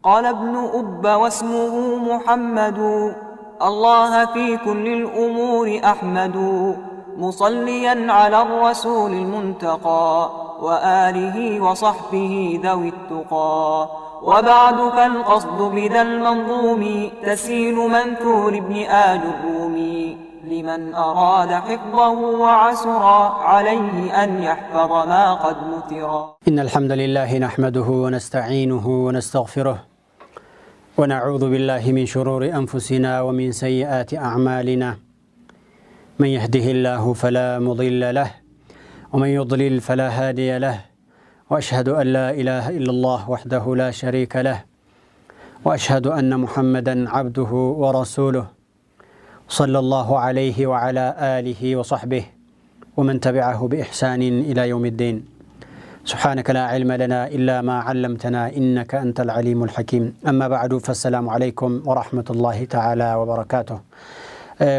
قال ابن أب واسمه محمد الله في كل الأمور أحمد مصليا على الرسول المنتقى وآله وصحبه ذوي التقى وبعد فالقصد بذا المنظوم تسهيل منثور ابن آل الرومي لمن أراد حفظه وعسرا عليه أن يحفظ ما قد نثرا. إن الحمد لله نحمده ونستعينه ونستغفره ونعوذ بالله من شرور أنفسنا ومن سيئات أعمالنا من يهده الله فلا مضل له ومن يضلل فلا هادي له وأشهد أن لا إله إلا الله وحده لا شريك له وأشهد أن محمدا عبده ورسوله صلى الله عليه وعلى آله وصحبه ومن تبعه بإحسان إلى يوم الدين. سبحانك لا علم لنا إلا ما علمتنا إنك أنت العليم الحكيم. أما بعد فالسلام عليكم ورحمة الله تعالى وبركاته.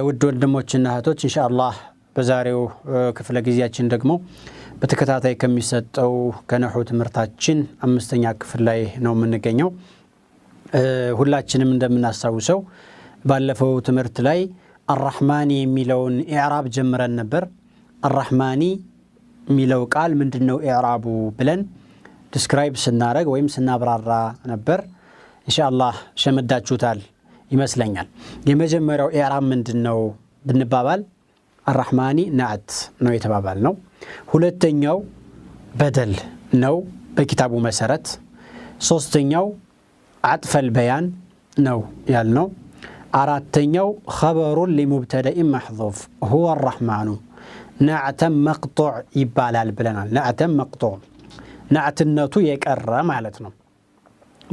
ውድ ወንድሞችና እህቶች ኢንሻአላህ በዛሬው ክፍለ ጊዜያችን ደግሞ በተከታታይ ከሚሰጠው ከነሑ ትምህርታችን አምስተኛ ክፍል ላይ ነው የምንገኘው። ሁላችንም እንደምናስታውሰው ባለፈው ትምህርት ላይ አርራህማኒ የሚለውን ኢዕራብ ጀምረን ነበር። አርራህማኒ የሚለው ቃል ምንድነው ኢዕራቡ ብለን ዲስክራይብ ስናደርግ ወይም ስናብራራ ነበር። ኢንሻአላህ ሸመዳችሁታል ይመስለኛል። የመጀመሪያው ኢዕራብ ምንድነው ብንባባል አርራህማኒ ነዓት ነው የተባባል ነው። ሁለተኛው በደል ነው በኪታቡ መሰረት። ሶስተኛው አጥፈል በያን ነው ያልነው። አራተኛው ኸበሩን ሊሙብተደኢ መሕዙፍ ሁወ አርራህማኑ ነዓተን መቅጡዕ ይባላል ብለናል። ነዓተን መቅጡዕ ነዓትነቱ የቀረ ማለት ነው።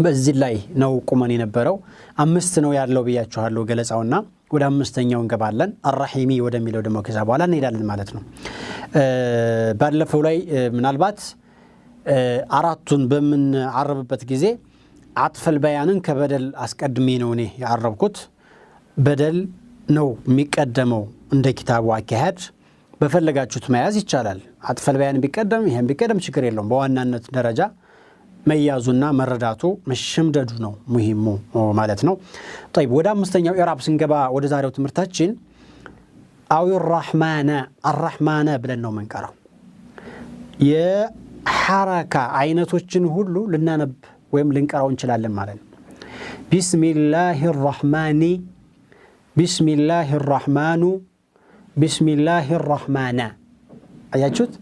በዚህ ላይ ነው ቁመን የነበረው። አምስት ነው ያለው ብያችኋለሁ ገለጻውና ወደ አምስተኛው እንገባለን። አርራሂሚ ወደሚለው ደግሞ ከዛ በኋላ እንሄዳለን ማለት ነው። ባለፈው ላይ ምናልባት አራቱን በምን አረብበት ጊዜ አጥፈል በያንን ከበደል አስቀድሜ ነው እኔ ያረብኩት። በደል ነው የሚቀደመው እንደ ኪታቡ አካሄድ። በፈለጋችሁት መያዝ ይቻላል። አጥፈል በያን ቢቀደም ይሄን ቢቀደም ችግር የለውም። በዋናነት ደረጃ መያዙና መረዳቱ መሸምደዱ ነው ሙሂሙ ማለት ነው። طيب ወደ አምስተኛው ኢዕራብ ስንገባ ወደ ዛሬው ትምህርታችን አው አርራህማነ ብለን ነው መንቀራው። የሐረካ አይነቶችን ሁሉ ልናነብ ወይም ልንቀራው እንችላለን ማለት ነው። ቢስሚላሂር ረህማኒ ቢስሚላሂር ረህማኑ ቢስሚላሂር ረህማና። አያችሁት?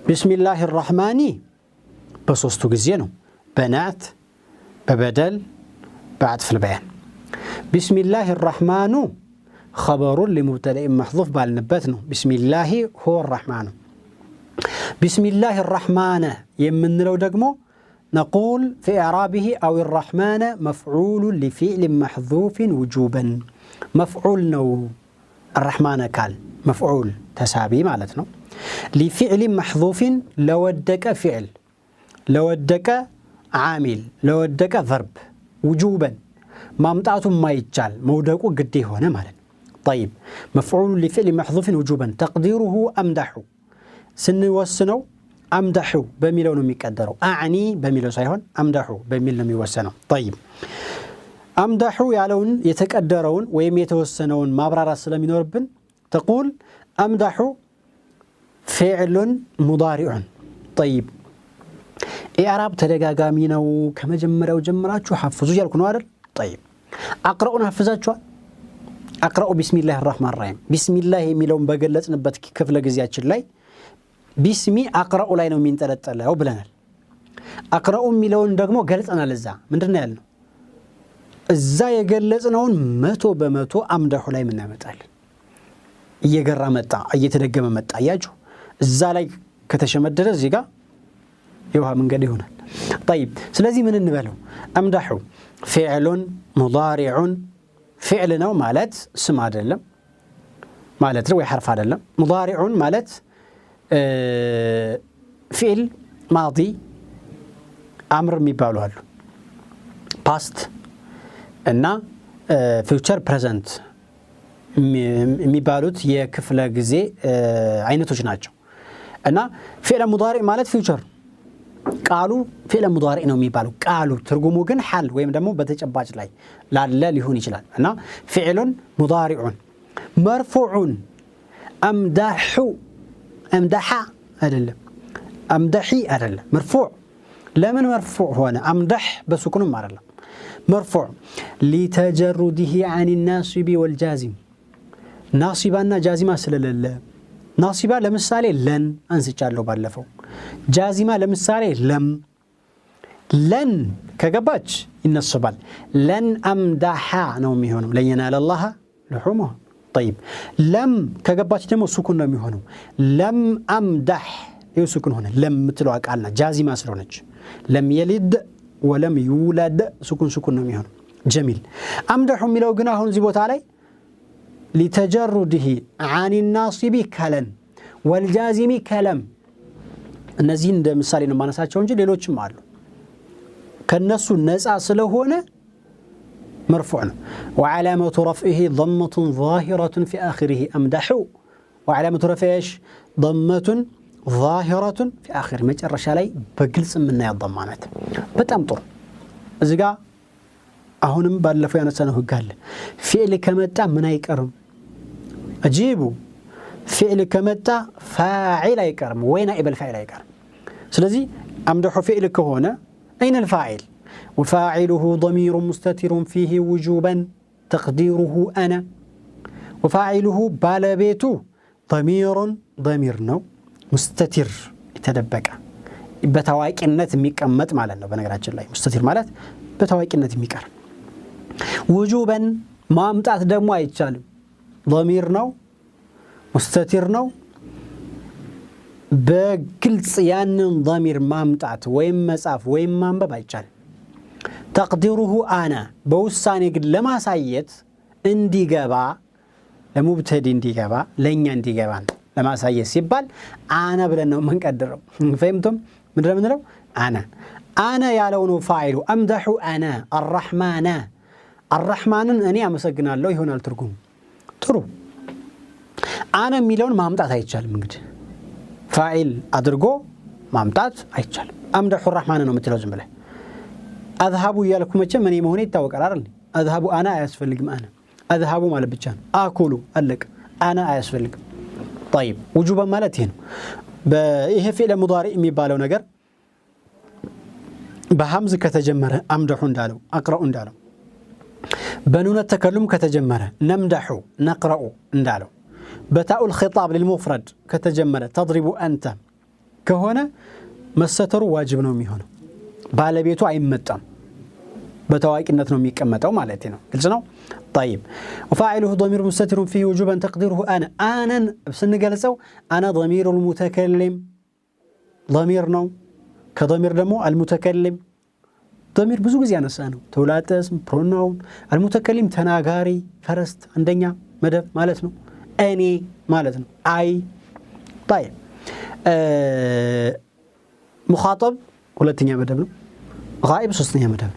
ቢስሚላሂር ረህማኒ በሶስቱ ጊዜ ነው፣ በናት በበደል በአጥፈል በያን። ቢስሚላሂር ረህማኑ ኸበሩን ሊሙብተደኢ መሕዙፍ ባልንበት ነው። ቢስሚላሂ ሁወ ረህማኑ። ቢስሚላሂር ረህማነ የምንለው ደግሞ نقول في إعرابه أو الرحمن مفعول لفعل محذوف وجوبا. مفعول نو الرحمن قال مفعول تسابي مالتنا لفعل محذوف لودك فعل لودك عامل لودك ضرب وجوبا مامطعته ما يتجال مودقو قدي هنا مالت. طيب مفعول لفعل محذوف وجوبا تقديره أمدح سنوسنو أمدحو بميلو نمي قدرو أعني بميلو سايهون أمدحو بميل نمي وسنو. طيب أمدحو يعلون يتقدرون ويم يتوسنون ما برارا السلام ينوربن. تقول أمدحو فعل مضارع. طيب إعراب تدقاقامينو كما جمرو جمراتشو حفظو جالكو نوارل. طيب أقرأون حفظاتشو أقرأوا بسم الله الرحمن الرحيم. بسم الله ميلون بقلت نبتك كفل قزياتش اللي ቢስሚ አቅረኡ ላይ ነው የሚንጠለጠለው ብለናል። አቅረኡ የሚለውን ደግሞ ገልጸናል። እዛ ምንድነው ያልነው? እዛ የገለጽነውን 100% አምዳሁ ላይ ምን ያመጣል? እየገራ መጣ፣ እየተደገመ መጣ። ያጁ እዛ ላይ ከተሸመደደ እዚህ ጋር የውሃ መንገድ ይሆናል። طيب ስለዚህ ምን እንበለው? አምዳሁ ፊዕሉን ሙዳሪዑን ፊዕል ነው ማለት ስም አይደለም ማለት ነው ወይ ሐርፍ አይደለም። ሙዳሪዑን ማለት فعل ماضي أمر ميبالو هلو past እና future present የሚባሉት የክፍለ ጊዜ አይነቶች ናቸው። እና فعل مضارع ማለት future ቃሉ ፊዕል ሙዳሪዕ ነው የሚባለው ቃሉ ትርጉሙ ግን ሐል ወይም ደግሞ በተጨባጭ ላይ ላለ ሊሆን ይችላል እና ፊዕሉን ሙዳሪዑን መርፉዑን አምደሐ አይደለም አምደሒ አይደለም መርፉዕ ለምን መርፉዕ ሆነ አምደህ በሱኩንም አይደለም مرفوع لتجرده عن الناصب والجازم ناصبنا جازمة سلالله ناصبة لمثال لن أنسيچالو باللفو جازمة لمثال لن كجباج ينصبال لن أمدح نومي هونو لن ينال الله لحومه طيب لم كجباج دمو سكون نومي هونو لم أمدح يو سكون هنا لم متلو قالنا جازمة سلونج لم يلد ولم يولد سكون ነው የሚሆነው جميل امدح የሚለው ግን አሁን እዚህ ቦታ ላይ لتجرده عن الناصب كلن والجازم كلم እነዚህ እንደ ምሳሌ ነው ማነሳቸው እንጂ ሌሎችም አሉ ከነሱ ነፃ ስለሆነ مرفوع ነው وعلامه رفعه ضمه ظاهره في اخره امدح وعلامه رفعه ضمه ظاهرة في آخر مجرش علي بقلص منها الضمانات بتأم طر إذا أهونم بالله أنا سنه قال فعل كمتى من يكرم أجيبه فعل كمتى فاعل يكرم وين إبل الفاعل يكرم سلذي أمدح فعلك هنا أين الفاعل وفاعله ضمير مستتر فيه وجوبا تقديره أنا وفاعله بالبيته ضمير نو مستتر يتدبق بتواقينت የሚቀመጥ ማለት ነው በነገራችን ላይ مستتر ማለት በተዋቂነት የሚቀር وجوبا ማምጣት ደግሞ አይቻልም ضمير ነው مستتر ነው በግልጽ ያንን ضمير ማምጣት ወይም መጻፍ ወይም ማንበብ አይቻልም تقديره انا በውሳኔ ግን ለማሳየት እንዲገባ ለሙብተዲ እንዲገባ ለኛ እንዲገባ لما سايس سيبال أنا بلنا من قدره فهمتم من رمضان أنا يا لونه فاعل أمدح أنا الرحمن أني أمسكنا الله هنا الترجم ترو أنا مليون ما أمتعت هيتشال من قد فاعل أدرجو ما أمتعت هيتشال أمدح الرحمن أنا متلازم بله أذهب يا لكم كم من يمهني توك أرارني أذهب أنا أسفل لكم أنا أذهب ما لبتشان أكلوا قالك أنا أسفل لكم طيب وجوبا مالتين بإيه فعل مضارع የሚባለው ነገር በሐምዝ ከተጀመረ أمدح እንዳለው أقرأ እንዳለው በኑን ተከሉም ከተጀመረ نمدح نقرأ እንዳለው بتاء الخطاب للمفرد ከተጀመረ تضرب أنت ከሆነ መሰተሩ ዋጅብ ነው የሚሆነው ባለቤቱ አይመጣም በተዋቂነት ነው የሚቀመጠው ማለት ነው ግልጽ ነው طيب وفاعله ضمير مستتر فيه وجوبا تقديره أنا سنجلسوا أنا ضمير المتكلم ضمير نو كضمير دمو المتكلم ضمير بزوج زي أنا سانو تولات اسم بروناون المتكلم تناغاري فرست عندنا مدب مالتنا أني مالتنا أي طيب مخاطب ولا تنيا مدبنا غائب سوستنيا مدب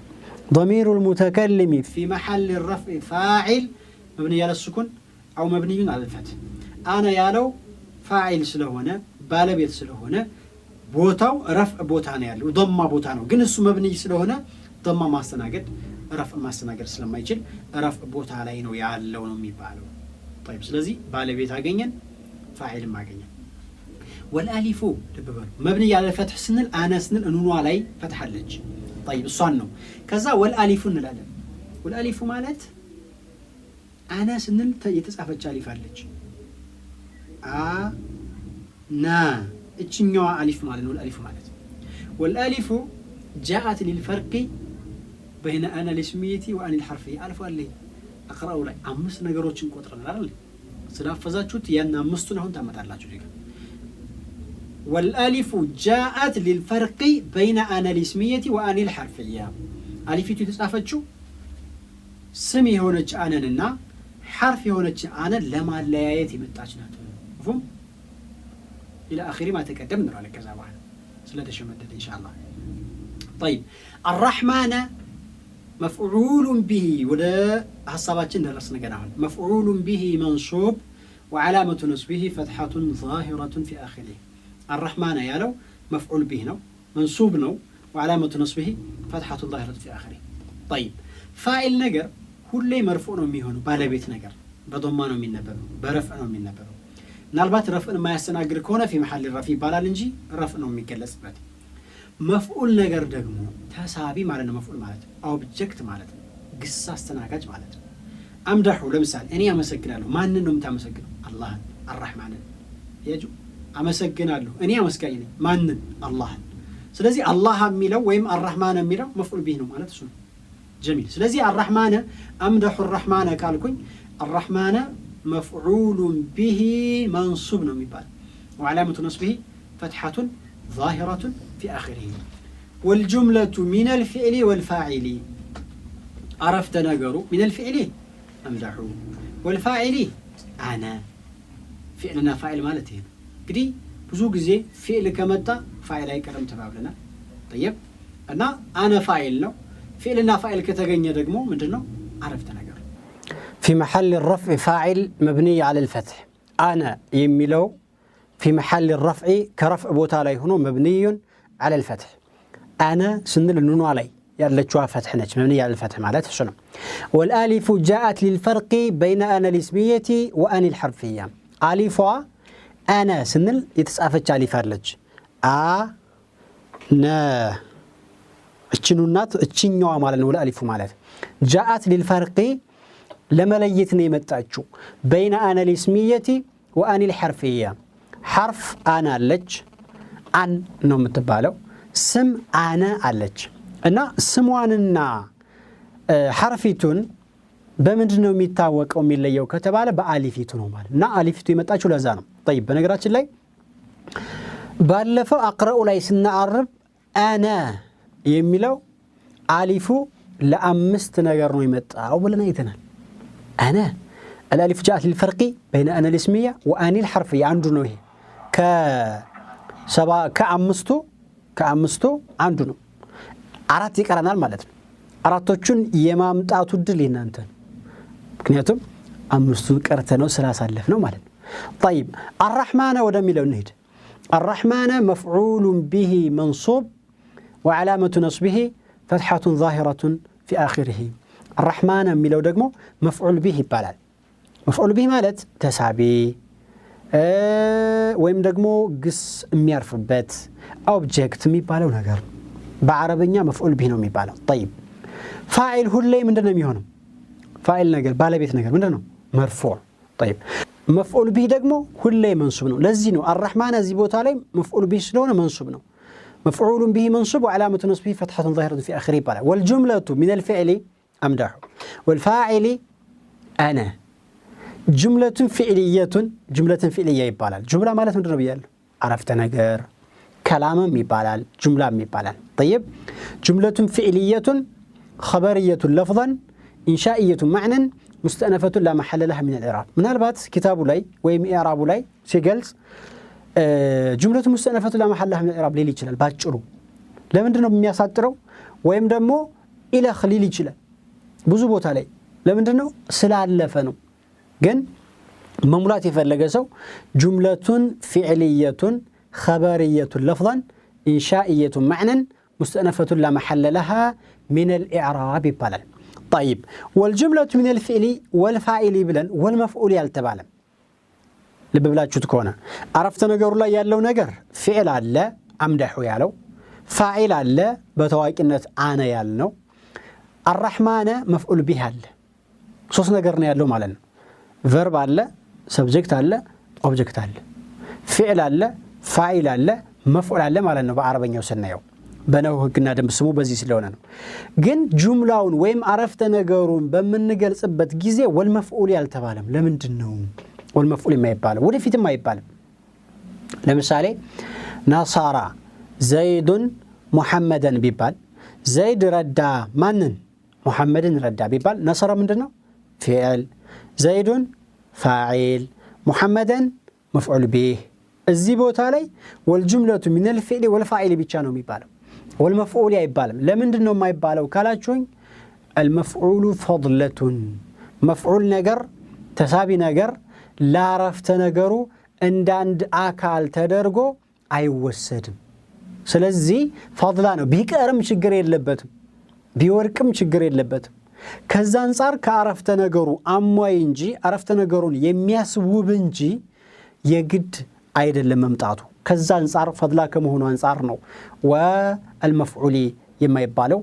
ضمير المتكلم في محل الرفع فاعل مبني على السكون أو مبني على الفتح أنا يالو فاعل سلهونه بالبيت سلهونه بوتاو رفع بوتانه يالو ضم بوتانه جنسو مبني سلهونه ضم ما استناجد رفع ما استناجد سلما يجيل رفع بوتا على ينو يالو نمي بالو طيب سلزي بالبيت أجنين فاعل ما أجنين والألف مبني على الفتح سنل أنا سنل أنو علي فتح اللج طيب الصنو كذا والالف نلاله والالف مالت انا سنل يتصافچ الف አለች نا እችኛዋ الف ማለት ነው الالف ማለት والالف جاءت للفرق بين انا الاسميه وان الحرفيه الف علي اقراو ላይ አምስት ነገሮችን ቆጥረናል አይደል ስላፈዛችሁት ያን አምስቱን አሁን ታመጣላችሁ ዲጋ والالف جاءت للفرق بين انا الاسميه وان الحرفيه الفيتو تصافچو ስም የሆነች አነንና حرف የሆነች አነን ለማለያየት የመጣች ናት مفهوم الى اخر ما تقدم نرى كذا بعد ስለተሸመደደ ان شاء الله طيب الرحمن مفعول به وده حساباتنا درسنا كده مفعول به منصوب وعلامه نصبه فتحه ظاهره في اخره الرحمن يالو مفعول به نو منصوب نو وعلامة نصبه فتحة ظاهرة في آخره. طيب فاعل نجر كل مرفوع ميهون بالا بيت نجر بضمان من نبأ برفع من نبأ نالبات رفع ما يستناجر كونه في محل الرفيع بالا لنجي رفع من كلا سبات مفعول نجر دقمو تسابي مالنا مفعول مالته أو بجكت مالته قصة استناجج مالته أمدحه لمثال أني أمسكنا له ما ننهم تمسكنا الله الرحمن يجو أمسكنا له أني أمسكيني ما نن الله سلازي الله ميلو ويم الرحمن ميلو مفعول به مالته شنو جميل سلازي الرحمن أمدح الرحمن قالكم الرحمن مفعول به منصوب نميبال وعلامة نصبه فتحة ظاهرة في آخره والجملة من الفعل والفاعل عرفت نقروا من الفعل أمدحوا والفاعل أنا فعلنا فاعل مالتين كدي بزوج زي فعل كمتا فاعل أي كلام تبعنا طيب أنا فاعل له فعلنا فاعل كتغني دقمو مدنو عرفت نقر في محل الرفع فاعل مبني على الفتح أنا يميلو في محل الرفع كرفع بوتا عليه هنا مبني على الفتح أنا سنل النونو علي يلا تشوف فتح نج مبني على الفتح معناته شنو والالف جاءت للفرق بين أنا الاسمية وأن الحرفية ألفها أنا سنل يتصافج على فرلج نا الشنونات الشنيوا مالنا ولا ألف مالته جاءت للفرق لما ليتني متأجو بين أنا الاسمية وأن الحرفية حرف أنا لج عن نوم تبالو سم أنا علج أنا سمواننا حرفيتون بمنجنو ميتاوك أو ميليو كتباله بألفيتون مال نا ألفيتو متأجو لازانو طيب بنقرأت اللي بالفو أقرأ ليس نعرب أنا يميلو ألفو لأمست نقرنو يمتأ أو بلنا يتنال أنا الألف جاءت للفرق بين أنا الاسمية وأني الحرفية عندنا هي كأمستو عندنا أراتي كرنا المالت أراتوشون يمام تأتود لنا أنت كنياتهم أمستو كرتنا سلاسة لفنا مالت طيب الرحمن ودميلو نهد الرحمن مفعول به منصوب وعلامة نصبه فتحة ظاهرة في آخره الرحمن ميلو دقمو مفعول به بالال مفعول به مالت تسابي ويم دقمو قس ميارف بيت اوبجكت ميبالو نقر بعربية مفعول به نو ميبالو طيب فاعل هو اللي من دنا ميهونو فاعل نقر بالا بيت نقر من دنا مرفوع طيب مفعول به دقمو هو اللي منصوب نو لزينو الرحمن زيبوت عليه مفعول به شلون منصوب نو مفعول به منصوب وعلامة نصبه فتحة ظاهرة في آخره بالا والجملة من الفعل أمدح والفاعل أنا جملة فعلية يبالال جملة مالت من ربيال عرفت نقر كلام ميبالال جملة ميبالال طيب جملة فعلية خبرية لفظا إنشائية معنى مستأنفة لا محل لها من الإعراب من هالبات كتاب لي ويم إعراب لي سيجلز جملة مستأنفة لا محل لها من الإعراب ليلي يجلال باجرو لمن دنو بمياساترو ويم دمو إلى خليل يجلال ብዙ ቦታ ላይ ለምንድነው ስላለፈ ነው ግን መሙላት የፈለገ ሰው ጁምለቱን ፊዕልየቱን ኸበርየቱን ለፍظን ኢንሻኢየቱን መዕነን ሙስተነፈቱን لا محل لها من الإعراب ይባላል طيب والجملة من الفعل والفاعل ብለን والمفعول ያልተባለም ልብ ብላችሁት ከሆነ አረፍተ ነገሩ ላይ ያለው ነገር ፊዕል አለ አምደሁ ያለው ፋዒል አለ በተዋቂነት አነ ያልነው الرحمن مفعول به الله ሶስት ነገር ነው ያለው ማለት ነው verb አለ subject አለ object አለ ፊዕል አለ ፋዒል አለ መፍዑል አለ ማለት ነው በአረበኛው ስናየው በነው ህግና ደንብ ስሙ በዚህ ስለሆነ ነው ግን ጁምላውን ወይም አረፍተ ነገሩን በመንገልጽበት ጊዜ ወልመፍዑል ያልተባለም ለምንድን ነው ወልመፍዑል የማይባለው ወደፊትም አይባልም ለምሳሌ ናሳራ ዘይዱን ሙሐመድን ቢባል ዘይድ ረዳ ማንን محمدን ረዳ ቢባል ነሰረ ምንድነው فعل زيد فاعل محمدን مفعول به እዚህ ቦታ ላይ والجملة من الفعل والفاعل ብቻ ነው የሚባለው والمفعول አይባልም ለምንድነው የማይባለው ካላችሁኝ المفعول فضلة مفعول ነገር ተሳቢ ነገር ላረፍተ ነገሩ እንደ አንድ አካል ተደርጎ አይወሰድም ስለዚህ ፈضላ ነው ቢቀርም ችግር የለበትም ቢወርቅም ችግር የለበትም ከዛ አንፃር ከአረፍተ ነገሩ አሟይ እንጂ አረፍተ ነገሩን የሚያስውብ እንጂ የግድ አይደለም መምጣቱ ከዛ አንፃር ፈضላ ከመሆኑ አንፃር ነው ወልመፍዑሊ የማይባለው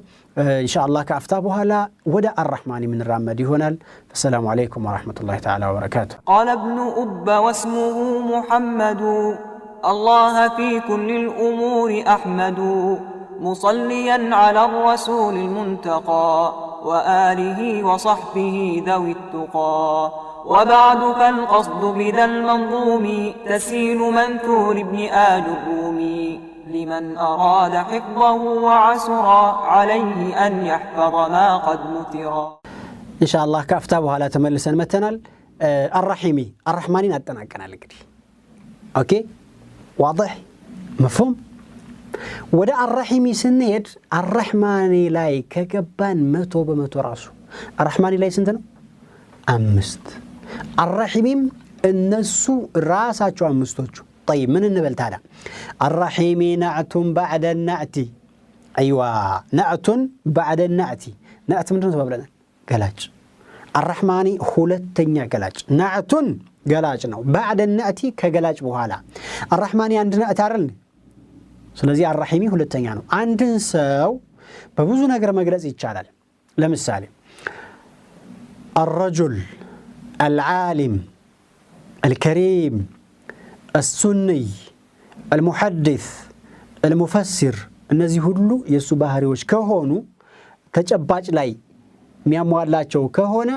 ኢንሻአላህ ከአፍታ በኋላ ወደ አርራህማን የምንራመድ ይሆናል السلام عليكم ورحمة الله تعالى وبركاته قال ابن أب واسمه محمد الله في كل الأمور أحمد مصليا على الرسول المنتقى وآله وصحبه ذوي التقى وبعد فالقصد بذا المنظوم تسيل منثور ابن آل الرومي لمن أراد حفظه وعسرا عليه أن يحفظ ما قد نثرا إن شاء الله كأفتابها لا تملسا متنال الرحيمي الرحمانين أتناكنا لكدي أوكي واضح مفهوم ودا الرحيمي سنيد الرحماني لاي كجبان متو بمتو راسو الرحماني لاي سنتنا أمست الرحيميم النسو راساتشو أمستوچو طيب من النبل تعالى الرحيمي نعت بعد النعت أيوة نعت بعد النعت نعت من دون سبب لنا قلاج الرحماني خلتنيا قلاج نعت قلاج نو بعد النعت كقلاج بوهالا الرحماني عندنا أتعرلني ስለዚህ الرحيمي ሁለተኛ ነው አንድን ሰው በብዙ ነገር መግለጽ ይቻላል ለምሳሌ الرجل العالم الكريم السني المحدث المفسر እነዚህ ሁሉ የሱ ባህሪዎች ከሆኑ ተጨባጭ ላይ የሚያሟላቸው ከሆነ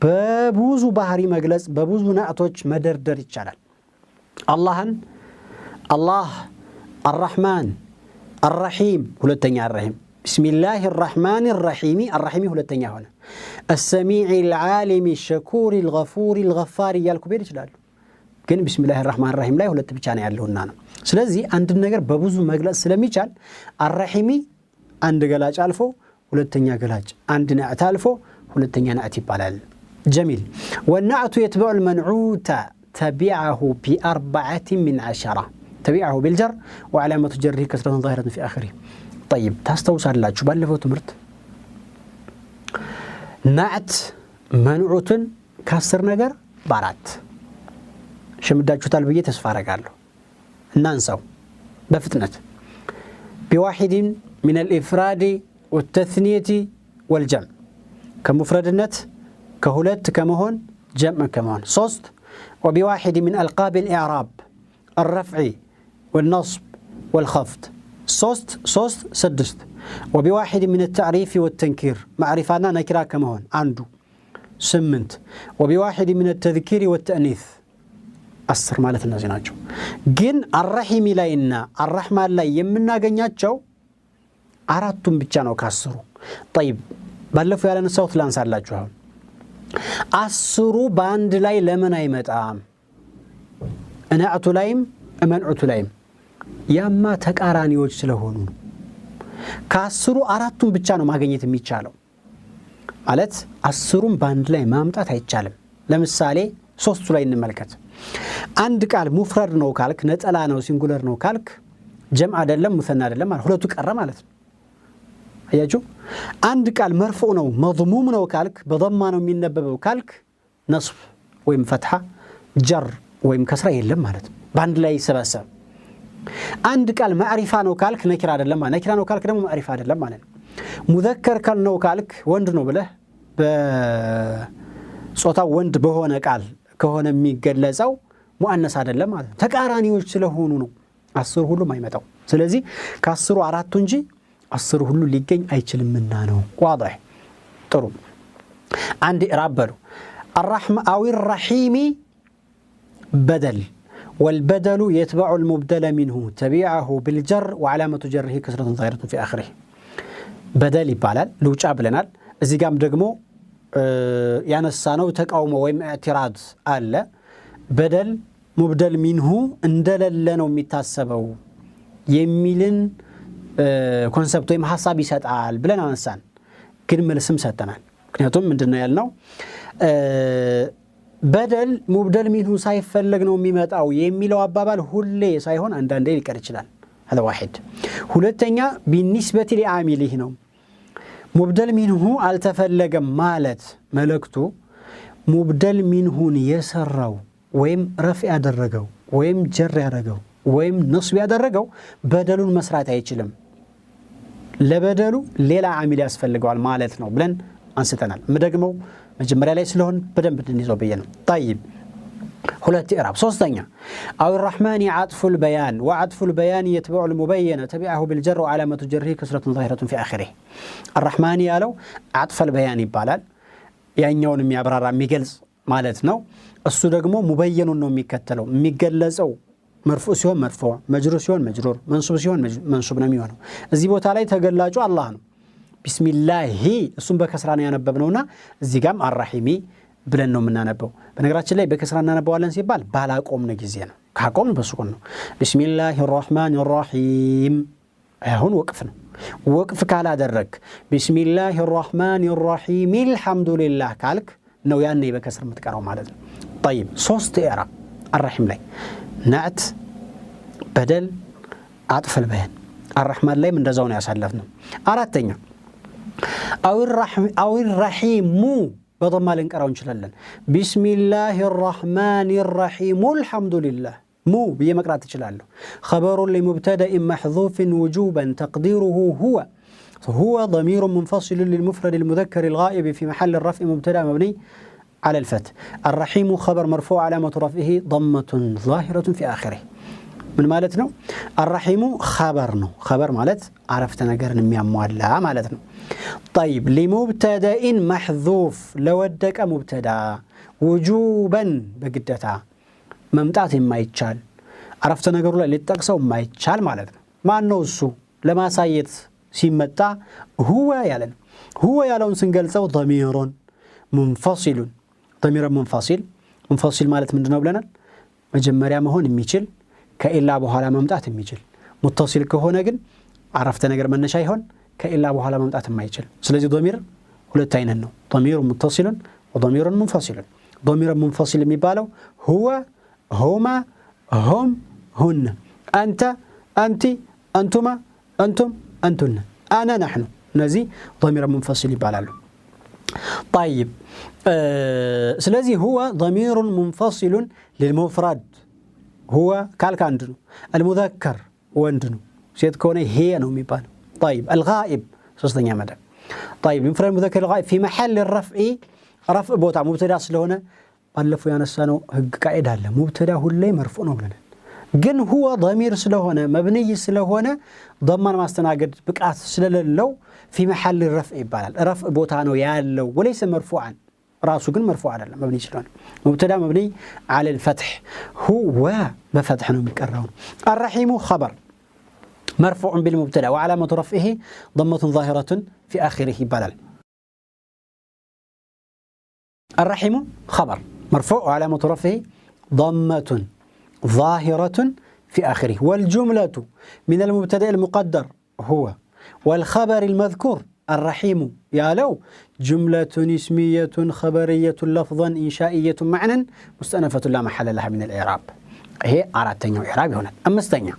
በብዙ ባህሪ መግለጽ በብዙ ናዕቶች መደርደር ይቻላል አላህን አላህ الرحمن الرحيم ሁለተኛ الرحيم بسم الله الرحمن الرحيم الرحيم ሁለተኛ ሆነ السميع العالم الشكور الغفور الغفار ያልኩ ቤት ይችላል ግን بسم الله الرحمن الرحيم ላይ ሁለት ብቻ ነው ያለውና ነው ስለዚህ አንድ ነገር በብዙ መግለጽ ስለሚቻል الرحيم አንድ ገላጭ አልፎ ሁለተኛ ገላጭ አንድ ናዕት አልፎ ሁለተኛ ናዕት ይባላል جميل والنعت يتبع المنعوت تبعه ب4 من 10 تبعه بالجر وعلامة جره كسرة ظاهرة في آخره طيب تستوصل الله شو بالله تمرت نعت منعوت كسر نجر بارات شمدات شو تلبية تسفارة قالوا ننسوا بفتنة بواحد من الإفراد والتثنية والجمع كمفرد النت كهولت كمهون جمع كمهون صوست وبواحد من ألقاب الإعراب الرفع والنصب والخفض صوست سدست وبواحد من التعريف والتنكير معرفانا نكرا كما هون عنده سمنت وبواحد من التذكير والتأنيث أسر مالت الناس ناجو جن الرحيم لاينا الرحمن لا يمنا غنياتشو أرادتم بتشانو كسروا طيب بلفوا على الصوت لانسار لاجو أسروا باند لاي لمن أيمتام أنا أعتلايم أمنعت لايم ያማ ተቃራኒዎች ስለሆኑ ከአስሩ አራቱን ብቻ ነው ማግኘት የሚቻለው ማለት አስሩን ባንድ ላይ ማምጣት አይቻልም ለምሳሌ ሶስቱ ላይ እንመልከት አንድ ቃል ሙፍረድ ነው ካልክ ነጠላ ነው ሲንጉለር ነው ካልክ ጀምዕ አይደለም ሙሰና አይደለም ማለት ሁለቱ ቀረ ማለት ነው አያችሁ አንድ ቃል መርፉዕ ነው መضሙም ነው ካልክ በضማ ነው የሚነበበው ካልክ ነስብ ወይም ፈትሐ ጀር ወይም ከስራ የለም ማለት ነው ባንድ ላይ ይሰበሰብ አንድ ቃል ማዕሪፋ ነው ካልክ ነኪራ አይደለም ማለት ነኪራ ነው ካልክ ደግሞ ማዕሪፋ አይደለም ማለት ነው ሙዘከር ካል ነው ካልክ ወንድ ነው ብለህ በጾታው ወንድ በሆነ ቃል ከሆነ የሚገለጸው ሙአነስ አይደለም ማለት ነው ተቃራኒዎች ስለሆኑ ነው አስር ሁሉ ማይመጣው ስለዚህ ከአስሩ አራቱ እንጂ አስር ሁሉ ሊገኝ አይችልምና ነው واضح ጥሩ አንድ ኢራበሉ الرحمة أو الرحيم بدل والبدل يتبع المبدل منه تبعه بالجر وعلامة جره كسرة ظاهرة في آخره بدل يبالال لو جابلنال እዚህ ጋም ደግሞ ያነሳነው ተቃውሞ ወይም اعتراض አለ በደል ሙብደል ሚንሁ እንደለለ ነው የሚታሰበው የሚልን ኮንሰፕት ወይም ሐሳብ ይሰጣል ብለን አነሳን ግን መልስም ሰጠናል ምክንያቱም ምንድነው ያልነው በደል ሙብደል ሚንሁ ሳይፈለግ ነው የሚመጣው የሚለው አባባል ሁሌ ሳይሆን አንዳንዴ ሊቀር ይችላል هذا واحد ሁለተኛ بالنسبة لعامله ነው مبدل منه አልተፈለገ ማለት መልእክቱ مبدل منه የሰራው ወይም ረፍዕ ያደረገው ወይም ጀር ያደረገው ወይም ነስብ ያደረገው በደሉን መስራት አይችልም ለበደሉ ሌላ ዓሚል ያስፈልገዋል ማለት ነው ብለን አንስተናል ምደግመው መጀመሪያ ላይ ስለሆነ በደንብ እንይዘው በየነው طيب ሁለት ኢዕራብ ሶስተኛ أو الرحمن عطف البيان وعطف البيان يتبع المبين تبعه بالجر وعلامة جره كسرة ظاهرة في آخره الرحمن ያለው عطف البيان ይባላል ያኛውን የሚያብራራ የሚገልጽ ማለት ነው እሱ ደግሞ ሙበየኑን ነው የሚከተለው የሚገለጸው مرفوع ሲሆን مرفوع مجرور ሲሆን مجرور منصوب ሲሆን منصوب ነው የሚሆነው እዚህ ቦታ ላይ ተገላጩ አላህ ነው بسم الله እሱም በከስራ ነው ያነበብነውና እዚህ ጋርም አርራሂሚ ብለን ነው የምናነበው በነገራችን ላይ በከስራ እናነበዋለን ሲባል ባላቆምን ጊዜ ነው ካቆምን በሱኩን ነው بسم الله الرحمن الرحيم አሁን ወቅፍ ነው ወቅፍ ካላደረክ بسم الله الرحمن الرحيم الحمد لله ካልክ ነው ያኔ በከስር የምትቀራው ማለት ነው طيب ሶስት ኢዕራብ الرحيم ላይ نعت بدل عطف البيان الرحمن ላይ እንደዛው ነው ያሳለፍነው አራተኛ أو الرحيم بضم لنقراو እንችላለን بسم الله الرحمن الرحيم الحمد لله مو بيمقرات تشلالو خبر لمبتدا محذوف وجوبا تقديره هو ضمير منفصل للمفرد المذكر الغائب في محل الرفع مبتدا مبني على الفتح الرحيم خبر مرفوع علامة رفعه ضمة ظاهرة في آخره من مالتنا الرحيم خبر مالت عرفت نقرن مياموالا مالتنا طيب لمبتدا محذوف لودك مبتدا وجوبا بقدتها ممتعت ما يتشال عرفت نقرن اللي تقصوا ما يتشال مالتنا ما نوسو لما سايت سيمتا هو يالن سنقلسو ضمير منفصل ضمير منفصل مالت من دنو بلنا مجمريا مهون የሚችል ከኢላ በኋላ መምጣት የሚችል متصل ከሆነ ግን عرفت ነገር መነሻ ይሆን ከኢላ በኋላ መምጣት የማይችል ስለዚህ ضمير ሁለት አይነት ነው ضمير متصل وضمير منفصل ضمير منفصل የሚባለው هو هما هم هن انت انت انتما انتم انتن انا نحن እነዚህ ضمير منفصل ይባላሉ طيب ስለዚህ هو ضمير منفصل للمفرد هو كالك عندنا المذكر وعندنا سيد كونه هي ነው የሚባለው طيب الغائب ሶስተኛ መደብ طيب المفرد المذكر الغائب في محل الرفع رفع ቦታ مبتدا ስለሆነ ባለፈው ያነሳነው ህግ ቃይዳ አለ مبتدا ሁሌ መርፎ ነው ብለን ግን هو ضمير ስለሆነ مبني ስለሆነ ضمان ማስተናገድ ብቃት ስለሌለው في محل الرفع ይባላል رفع ቦታ ነው ያለው وليس مرفوعا راسه ግን مرفوع አይደለም مبني ስለሆነ مبتدا مبني على الفتح هو بفتح ነው የሚቀራው الرحيم خبر مرفوع بالمبتدا وعلامه رفعه ضمه ظاهره في اخره يبالال الرحيم خبر مرفوع وعلامه رفعه ضمه ظاهره في اخره والجمله من المبتدا المقدر هو والخبر المذكور الرحيم يا لو جملة اسمية خبرية لفظا إنشائية معنى مستأنفة لا محل لها من الإعراب هي أرادتني إعراب هنا أما استنى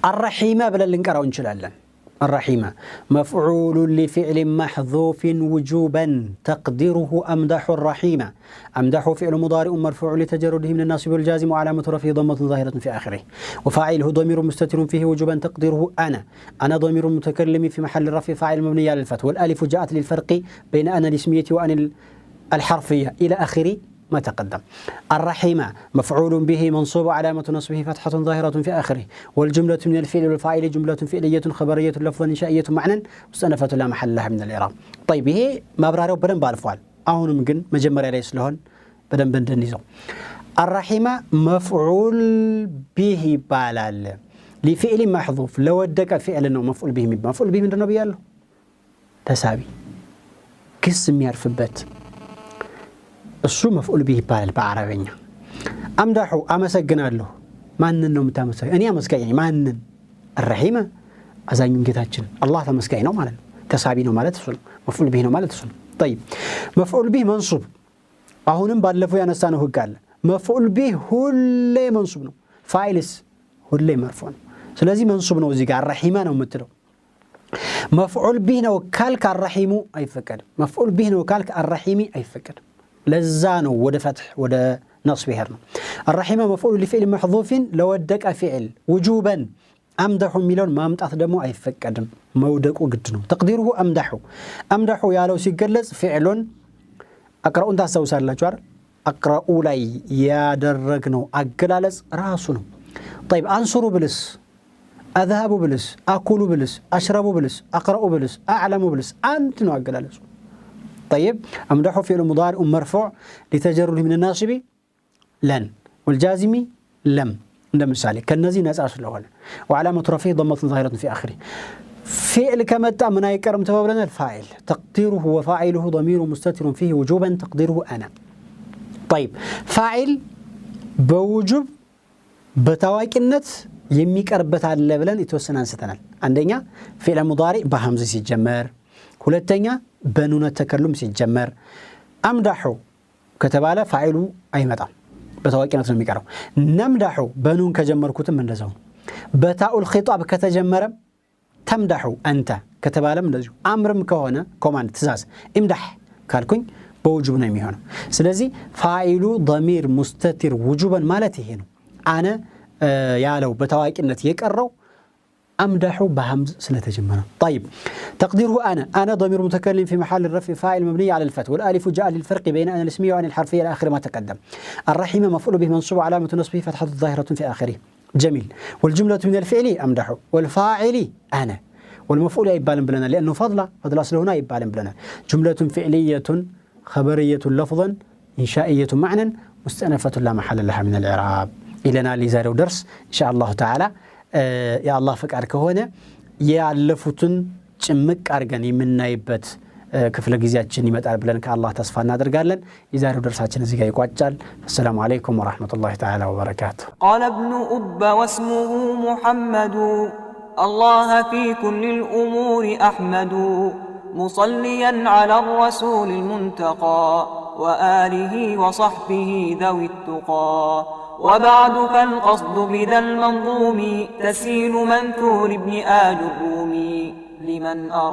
الرحيمة بلا لنكرا ونشلالن الرحيمة مفعول لفعل محذوف وجوبا تقديره أمدح الرحيمة أمدح فعل مضارع مرفوع لتجرده من الناصب والجازم وعلامة رفعه ضمة ظاهرة في آخره وفاعله ضمير مستتر فيه وجوبا تقديره أنا ضمير متكلم في محل الرفع فاعل مبني على الفتح والألف جاءت للفرق بين أنا الاسمية وأن الحرفية إلى آخر ما تقدم الرحيمة مفعول به منصوب علامة نصبه فتحة ظاهرة في آخره والجملة من الفعل والفاعل جملة فعلية خبرية لفظا إنشائية معنى مستأنفة لا محل لها من الإعراب طيب هي ما برارو بدن بالفعل أهون ممكن مجمر عليه سلهون بدن بندنيزو الرحيمة مفعول به بالال لفعل محذوف لو ودك فعل انه مفعول به من النبي الله تساوي قسم يرفبت السو مفعول به بالال بعربية امدحو امسجنالو ማንን ነው የምታመሰግነው እኔ አመስጋኝ ነኝ ማንን الرحيمة አዛኙን ጌታችን አላህ ተመስጋኝ ነው ማለት ነው ተሳቢ ነው ማለት እሱ ነው مفعول به ነው ማለት እሱ ነው طيب مفعول به منصوب አሁንም ባለፈው ያነሳነው ህግ አለ مفعول به ሁሌ منصوب ነው ፋይልስ ሁሌ መርፎ ነው ስለዚህ መንሱብ ነው እዚህ ጋር الرحيم ነው የምትለው مفعول به ነው ካልክ الرحيم አይፈቀድም مفعول به ነው ካልክ الرحيم አይፈቀድም ለዛ ነው ወደ ፈትህ ወደ نصب ይሄር ነው الرحيم مفعول لفعل محذوف لودق فعل وجوبا امدح ميلون ማምጣት ደግሞ አይፈቀድም መውደቁ ግድ ነው تقديره امدح ያለው ሲገለጽ فعلون اقرؤون ታስተውሳላችሁ አይደል اقرؤوا ላይ ያደረግነው አገላለጽ ራሱ ነው طيب انصروا بلس اذهبوا بلس اكلوا بلس اشربوا بلس اقرؤوا بلس اعلموا بلس انت ነው አገላለጹ طيب امدح فعل مضارع مرفوع لتجرده من الناصب لن والجازم لم እንደምሳሌ ከነዚህ ነፃ ስለሆነ وعلامه رفعه ضمه ظاهره في اخره فعل ከመጣ ምን አይቀርም ተባብለናል فاعل تقديره وفاعله ضمير مستتر فيه وجوبا تقديره انا طيب فاعل بوجوب በታዋቂነት የሚቀርበት አለ ብለን የተወሰነ አንስተናል አንደኛ فعل مضارع በሐምዝ ሲጀመር ሁለተኛ በኑነ ተከሉም ሲጀመር امدح ከተባለ فاعሉ አይመጣም በታዋቂነት ነው የሚቀረው نمدح በኑን ከጀመርኩትም እንደዛው በታኡል ኺጣብ ከተጀመረ تمدح انت ከተባለም እንደዚሁ አምርም ከሆነ ኮማንድ ትእዛዝ امدح ካልኩኝ በውጁብ ነው የሚሆነው ስለዚህ فاعሉ ضمير مستتر وجوبا ማለት ይሄ ነው انا ያለው በታዋቂነት የቀረው امدح بهمز سلتجمنا طيب تقديره انا ضمير متكلم في محل الرفع فاعل مبني على الفتح والالف جاء للفرق بين ان الاسميه وان الحرفيه الى اخر ما تقدم الرحيم مفعول به منصوب علامه نصبه فتحه ظاهره في اخره جميل والجمله من الفعل امدح والفاعل انا والمفعول يبال بلنا لانه فضل اصله هنا يبال بلنا جمله فعليه خبريه لفظا انشائيه معنى مستأنفه لا محل لها من الاعراب الى لزارو درس ان شاء الله تعالى يا الله فقار ከሆነ ያለፉትን ጭምቅ አርገን የምናይበት ክፍለ ጊዜያችን ይመጣል ብለን ከአላህ ተስፋ እናደርጋለን የዛሬው ደርሳችን እዚህ ጋር ይቋጫል السلام عليكم ورحمه الله تعالى وبركاته قال ابن أب واسمه محمد الله في كل الأمور أحمد مصليا على الرسول المنتقى وآله وصحبه ذوي التقى وبعد فالقصد بذا المنظوم تسهيل منثور ابن آل الرومي لمن أراد